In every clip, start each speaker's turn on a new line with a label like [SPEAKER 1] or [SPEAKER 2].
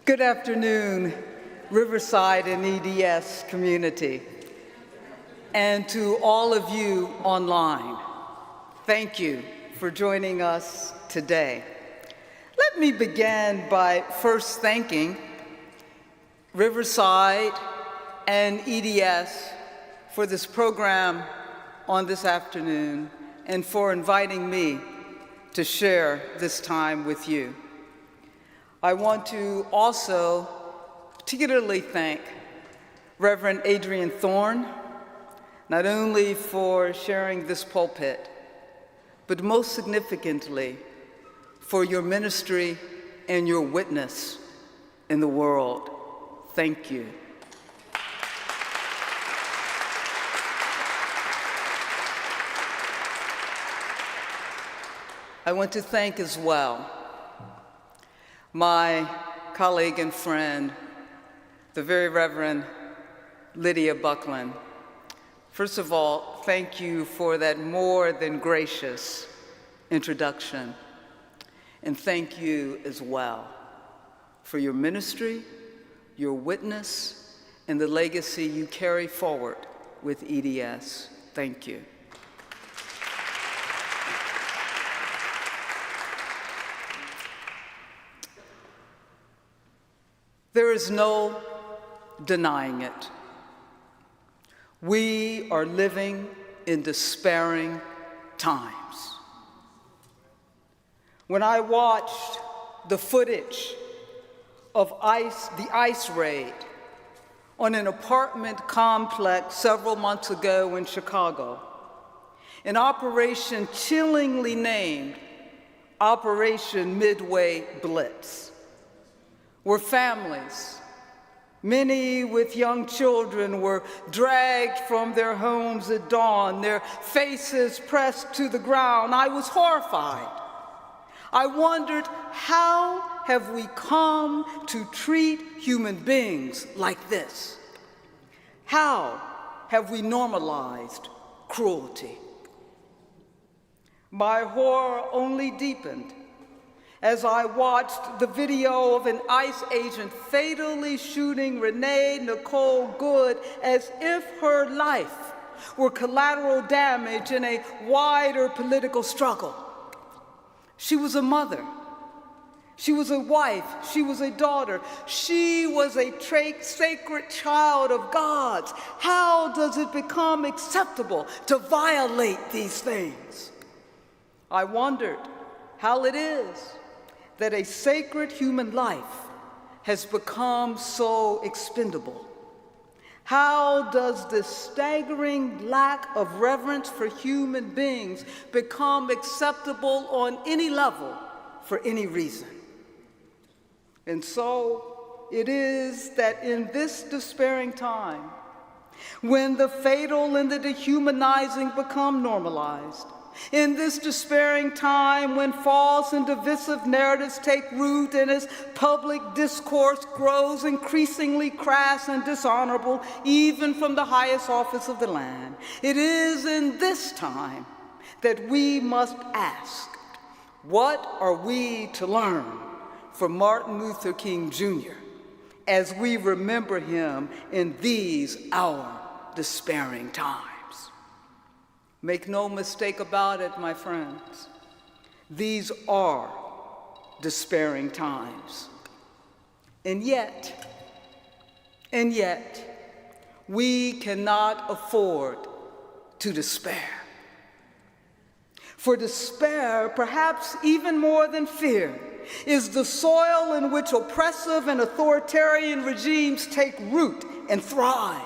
[SPEAKER 1] Good afternoon, Riverside and EDS community, and to all of you online. Thank you for joining us today. Let me begin by first thanking Riverside and EDS for this program on this afternoon and for inviting me to share this time with you. I want to also particularly thank Reverend Adrian Thorne, not only for sharing this pulpit, but most significantly for your ministry and your witness in the world. Thank you. I want to thank as well my colleague and friend, the very Reverend Lydia Buckland. First of all, thank you for that more than gracious introduction. And thank you as well for your ministry, your witness, and the legacy you carry forward with EDS. Thank you. There is no denying it. We are living in despairing times. When I watched the footage of the ICE raid on an apartment complex several months ago in Chicago, an operation chillingly named Operation Midway Blitz, where families, many with young children, were dragged from their homes at dawn, their faces pressed to the ground, I was horrified. I wondered, how have we come to treat human beings like this? How have we normalized cruelty? My horror only deepened as I watched the video of an ICE agent fatally shooting Renee Nicole Good as if her life were collateral damage in a wider political struggle. She was a mother. She was a wife. She was a daughter. She was a sacred child of God's. How does it become acceptable to violate these things? I wondered how it is that a sacred human life has become so expendable. How does this staggering lack of reverence for human beings become acceptable on any level for any reason? And so it is that in this despairing time, when the fatal and the dehumanizing become normalized, in this despairing time when false and divisive narratives take root and as public discourse grows increasingly crass and dishonorable, even from the highest office of the land, it is in this time that we must ask, what are we to learn from Martin Luther King Jr. as we remember him in these our despairing times? Make no mistake about it, my friends. These are despairing times. And yet, we cannot afford to despair. For despair, perhaps even more than fear, is the soil in which oppressive and authoritarian regimes take root and thrive.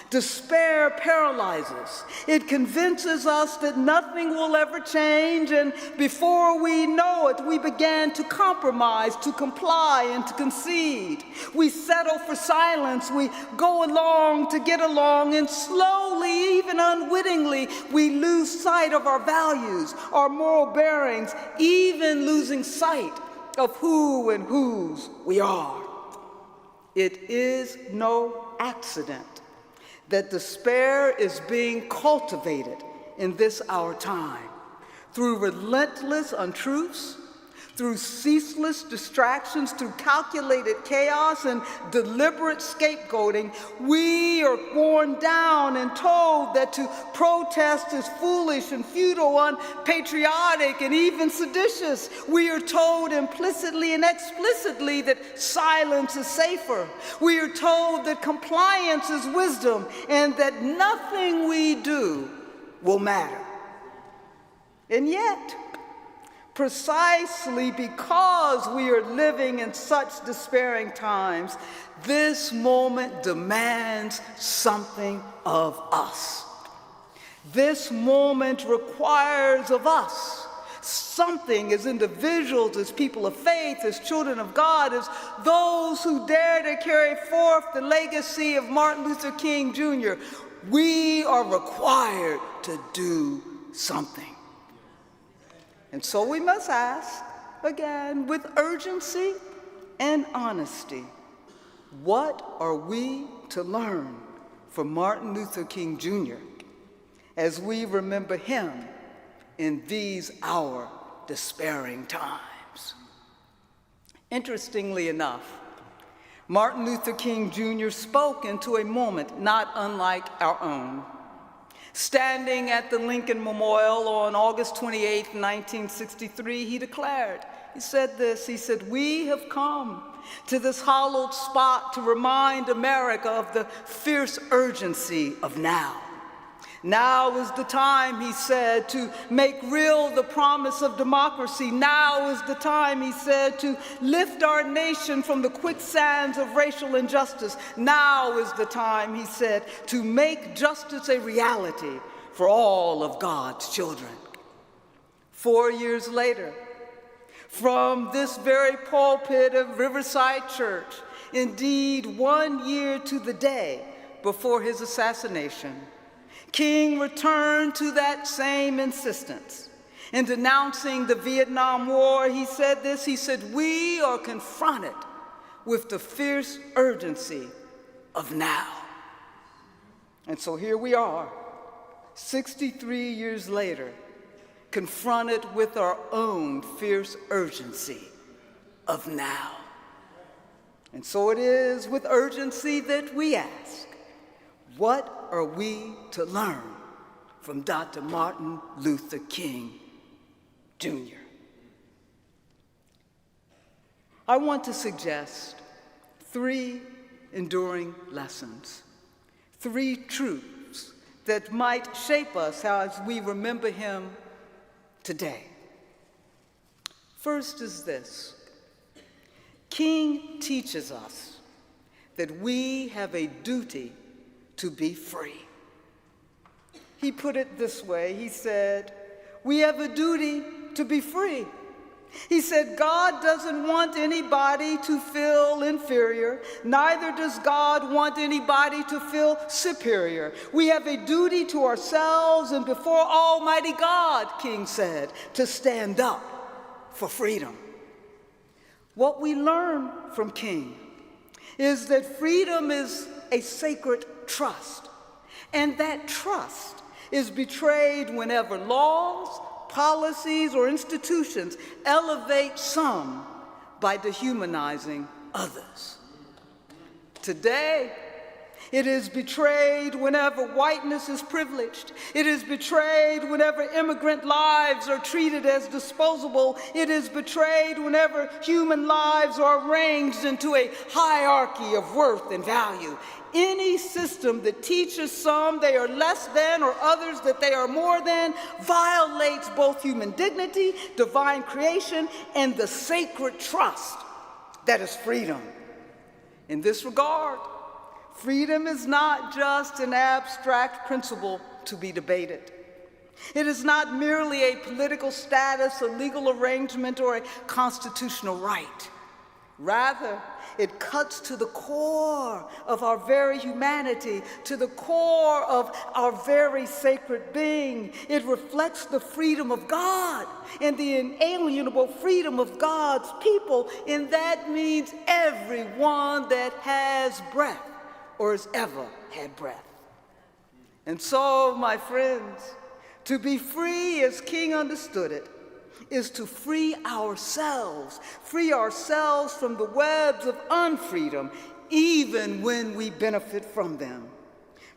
[SPEAKER 1] Despair paralyzes. It convinces us that nothing will ever change, and before we know it, we begin to compromise, to comply, and to concede. We settle for silence. We go along to get along, and slowly, even unwittingly, we lose sight of our values, our moral bearings, even losing sight of who and whose we are. It is no accident that despair is being cultivated in this our time through relentless untruths, Through ceaseless distractions, through calculated chaos and deliberate scapegoating, we are worn down and told that to protest is foolish and futile, unpatriotic, and even seditious. We are told implicitly and explicitly that silence is safer. We are told that compliance is wisdom and that nothing we do will matter. And yet, precisely because we are living in such despairing times, this moment demands something of us. This moment requires of us something as individuals, as people of faith, as children of God, as those who dare to carry forth the legacy of Martin Luther King Jr. We are required to do something. And so we must ask, again, with urgency and honesty, what are we to learn from Martin Luther King Jr. as we remember him in these our despairing times? Interestingly enough, Martin Luther King Jr. spoke into a moment not unlike our own. Standing at the Lincoln Memorial on August 28, 1963, he declared, he said this, he said, "We have come to this hallowed spot to remind America of the fierce urgency of now. Now is the time," he said, "to make real the promise of democracy. Now is the time," he said, "to lift our nation from the quicksands of racial injustice. Now is the time," he said, "to make justice a reality for all of God's children." 4 years later, from this very pulpit of Riverside Church, indeed 1 year to the day before his assassination, King returned to that same insistence. In denouncing the Vietnam War, he said this, he said, "We are confronted with the fierce urgency of now." And so here we are, 63 years later, confronted with our own fierce urgency of now. And so it is with urgency that we ask, what are we to learn from Dr. Martin Luther King Jr.? I want to suggest 3 enduring lessons, 3 truths that might shape us as we remember him today. First is this: King teaches us that we have a duty to be free. He put it this way, he said, we have a duty to be free. He said, God doesn't want anybody to feel inferior, neither does God want anybody to feel superior. We have a duty to ourselves and before Almighty God, King said, to stand up for freedom. What we learn from King is that freedom is a sacred trust, and that trust is betrayed whenever laws, policies, or institutions elevate some by dehumanizing others. Today, it is betrayed whenever whiteness is privileged. It is betrayed whenever immigrant lives are treated as disposable. It is betrayed whenever human lives are arranged into a hierarchy of worth and value. Any system that teaches some they are less than or others that they are more than violates both human dignity, divine creation, and the sacred trust that is freedom. In this regard, freedom is not just an abstract principle to be debated. It is not merely a political status, a legal arrangement, or a constitutional right. Rather, it cuts to the core of our very humanity, to the core of our very sacred being. It reflects the freedom of God and the inalienable freedom of God's people, and that means everyone that has breath or has ever had breath. And so, my friends, to be free as King understood it is to free ourselves from the webs of unfreedom, even when we benefit from them.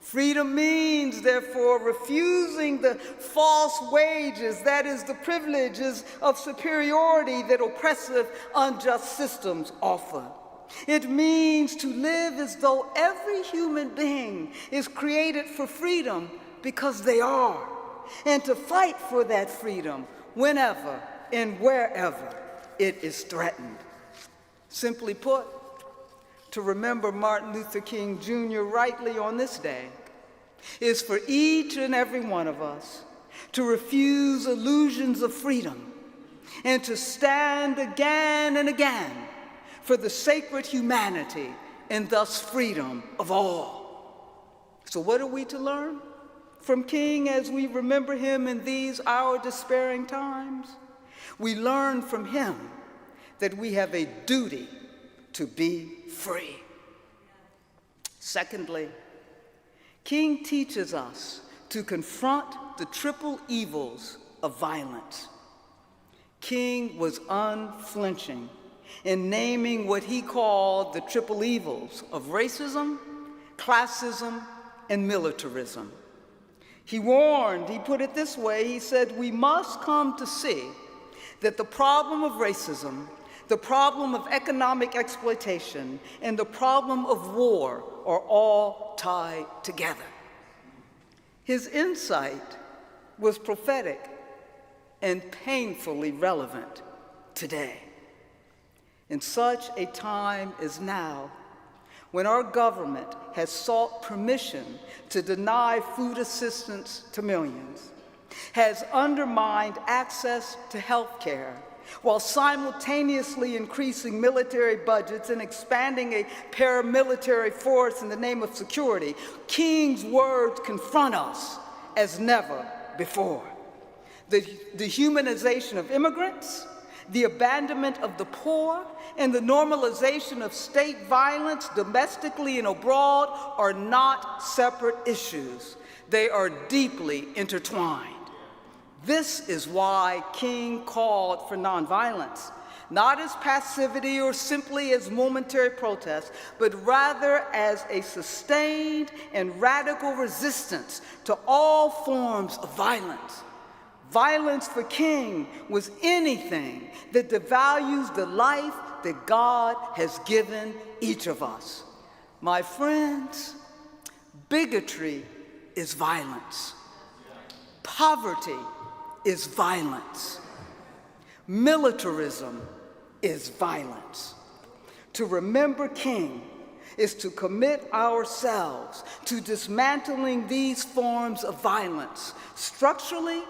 [SPEAKER 1] Freedom means, therefore, refusing the false wages, that is, the privileges of superiority that oppressive, unjust systems offer. It means to live as though every human being is created for freedom because they are, and to fight for that freedom whenever and wherever it is threatened. Simply put, to remember Martin Luther King Jr. rightly on this day is for each and every one of us to refuse illusions of freedom and to stand again and again for the sacred humanity and thus freedom of all. So what are we to learn from King as we remember him in these our despairing times? We learn from him that we have a duty to be free. Secondly, King teaches us to confront the triple evils of violence. King was unflinching in naming what he called the triple evils of racism, classism, and militarism. He warned, he put it this way, he said, we must come to see that the problem of racism, the problem of economic exploitation, and the problem of war are all tied together. His insight was prophetic and painfully relevant today. In such a time as now, when our government has sought permission to deny food assistance to millions, has undermined access to health care, while simultaneously increasing military budgets and expanding a paramilitary force in the name of security, King's words confront us as never before. The humanization of immigrants, the abandonment of the poor, and the normalization of state violence domestically and abroad are not separate issues. They are deeply intertwined. This is why King called for nonviolence, not as passivity or simply as momentary protest, but rather as a sustained and radical resistance to all forms of violence. Violence for King was anything that devalues the life that God has given each of us. My friends, bigotry is violence. Poverty is violence. Militarism is violence. To remember King is to commit ourselves to dismantling these forms of violence structurally,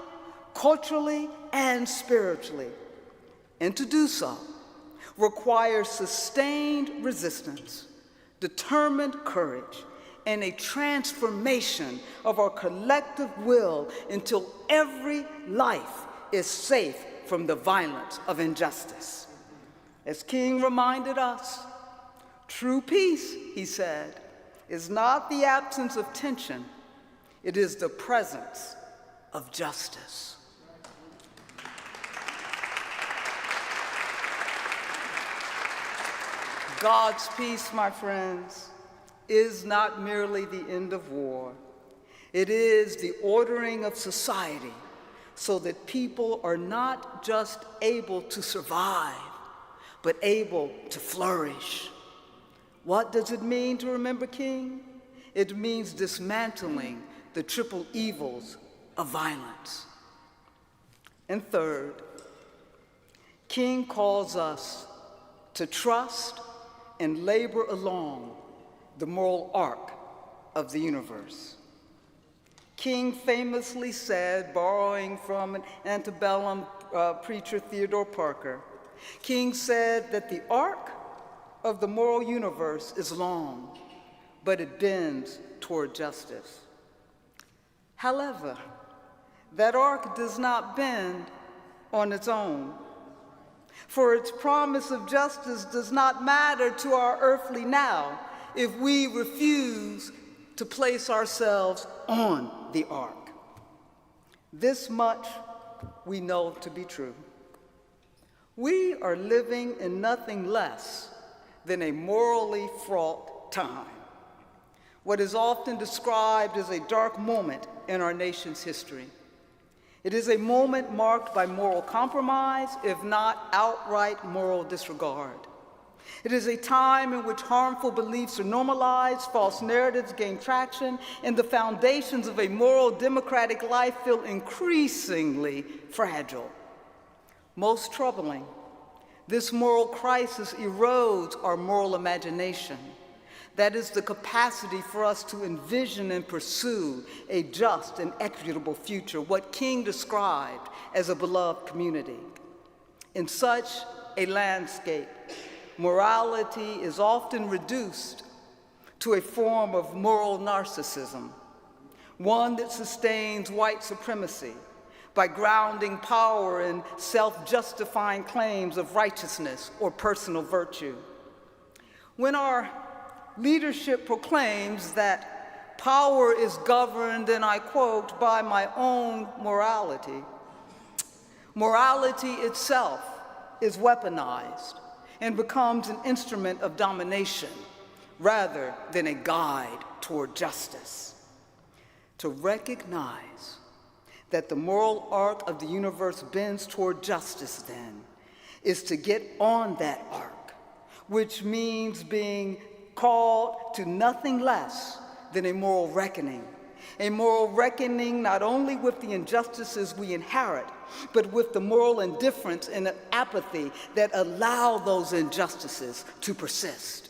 [SPEAKER 1] culturally, and spiritually. And to do so requires sustained resistance, determined courage, and a transformation of our collective will until every life is safe from the violence of injustice. As King reminded us, true peace, he said, is not the absence of tension, it is the presence of justice. God's peace, my friends, is not merely the end of war. It is the ordering of society so that people are not just able to survive, but able to flourish. What does it mean to remember King? It means dismantling the triple evils of violence. And third, King calls us to trust and labor along the moral arc of the universe. King famously said, borrowing from an antebellum preacher Theodore Parker, King said that the arc of the moral universe is long, but it bends toward justice. However, that arc does not bend on its own, for its promise of justice does not matter to our earthly now if we refuse to place ourselves on the ark. This much we know to be true. We are living in nothing less than a morally fraught time, what is often described as a dark moment in our nation's history. It is a moment marked by moral compromise, if not outright moral disregard. It is a time in which harmful beliefs are normalized, false narratives gain traction, and the foundations of a moral democratic life feel increasingly fragile. Most troubling, this moral crisis erodes our moral imagination. That is the capacity for us to envision and pursue a just and equitable future, what King described as a beloved community. In such a landscape, morality is often reduced to a form of moral narcissism, one that sustains white supremacy by grounding power in self-justifying claims of righteousness or personal virtue. When our leadership proclaims that power is governed, and I quote, by my own morality, morality itself is weaponized and becomes an instrument of domination rather than a guide toward justice. To recognize that the moral arc of the universe bends toward justice, then, is to get on that arc, which means being called to nothing less than a moral reckoning not only with the injustices we inherit, but with the moral indifference and apathy that allow those injustices to persist.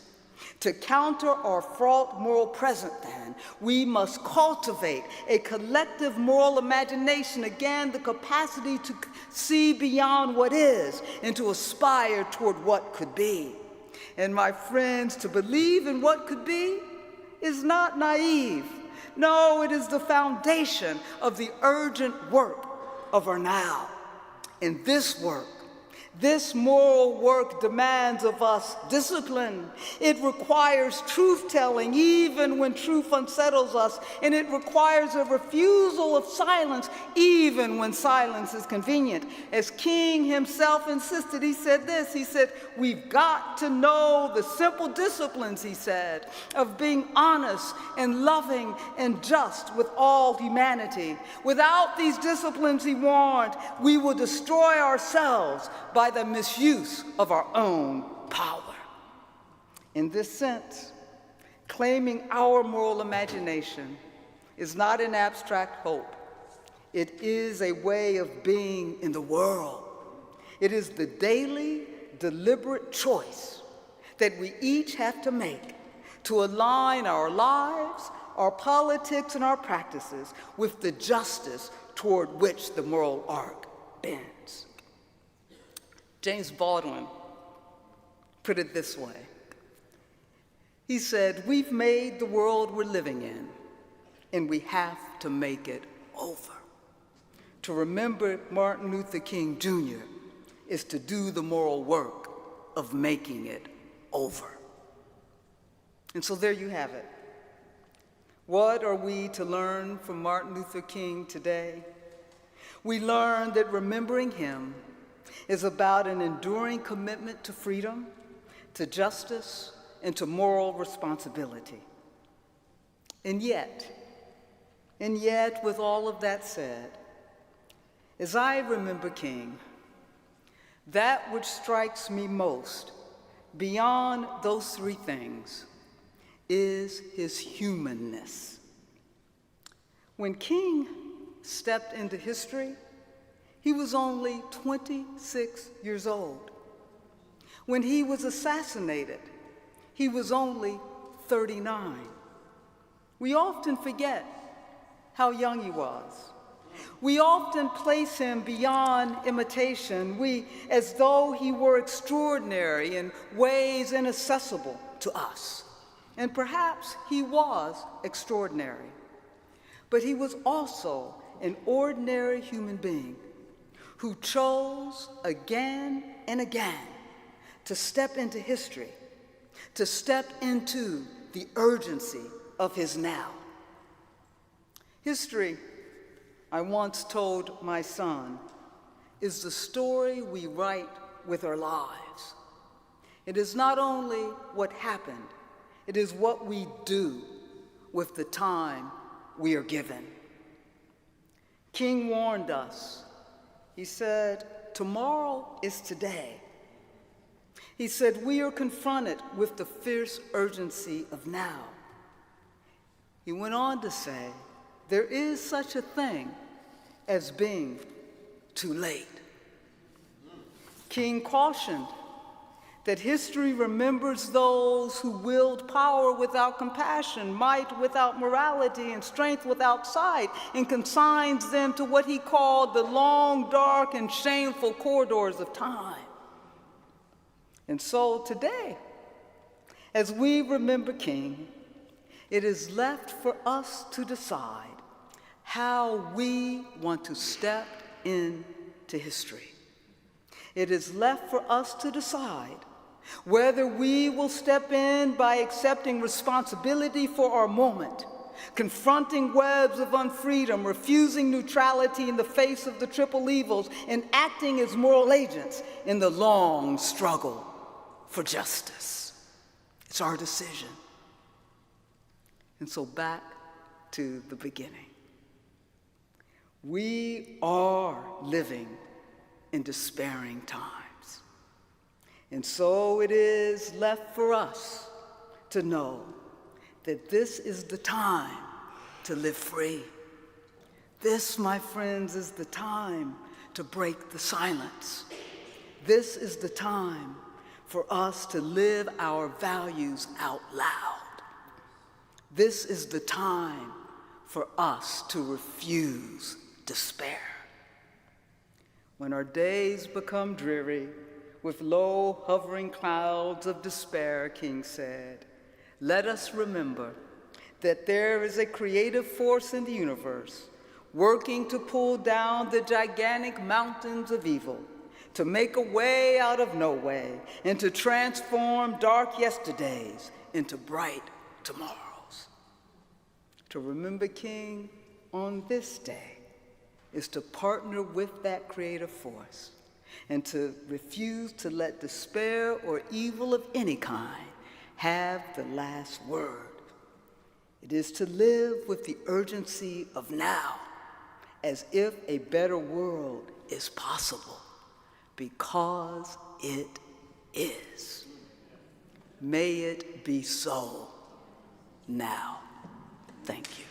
[SPEAKER 1] To counter our fraught moral present, then, we must cultivate a collective moral imagination, again, the capacity to see beyond what is and to aspire toward what could be. And my friends, to believe in what could be is not naive. No, it is the foundation of the urgent work of our now. And this work, this moral work demands of us discipline. It requires truth-telling even when truth unsettles us, and it requires a refusal of silence even when silence is convenient. As King himself insisted, he said this, he said, we've got to know the simple disciplines, he said, of being honest and loving and just with all humanity. Without these disciplines, he warned, we will destroy ourselves by the misuse of our own power. In this sense, claiming our moral imagination is not an abstract hope. It is a way of being in the world. It is the daily, deliberate choice that we each have to make to align our lives, our politics, and our practices with the justice toward which the moral arc bends. James Baldwin put it this way. He said, we've made the world we're living in, and we have to make it over. To remember Martin Luther King Jr. is to do the moral work of making it over. And so there you have it. What are we to learn from Martin Luther King today? We learn that remembering him is about an enduring commitment to freedom, to justice, and to moral responsibility. And yet, with all of that said, as I remember King, that which strikes me most beyond those three things is his humanness. When King stepped into history, he was only 26 years old. When he was assassinated, he was only 39. We often forget how young he was. We often place him beyond imitation, as though he were extraordinary in ways inaccessible to us. And perhaps he was extraordinary, but he was also an ordinary human being who chose again and again to step into history, to step into the urgency of his now. History, I once told my son, is the story we write with our lives. It is not only what happened, it is what we do with the time we are given. King warned us. He said, tomorrow is today. He said, we are confronted with the fierce urgency of now. He went on to say, there is such a thing as being too late. King cautioned that history remembers those who wield power without compassion, might without morality, and strength without sight, and consigns them to what he called the long, dark, and shameful corridors of time. And so today, as we remember King, it is left for us to decide how we want to step into history. It is left for us to decide whether we will step in by accepting responsibility for our moment, confronting webs of unfreedom, refusing neutrality in the face of the triple evils, and acting as moral agents in the long struggle for justice. It's our decision. And so back to the beginning. We are living in despairing times. And so it is left for us to know that this is the time to live free. This, my friends, is the time to break the silence. This is the time for us to live our values out loud. This is the time for us to refuse despair. When our days become dreary, with low, hovering clouds of despair, King said, let us remember that there is a creative force in the universe working to pull down the gigantic mountains of evil, to make a way out of no way, and to transform dark yesterdays into bright tomorrows. To remember King on this day is to partner with that creative force and to refuse to let despair or evil of any kind have the last word. It is to live with the urgency of now, as if a better world is possible, because it is. May it be so now. Thank you.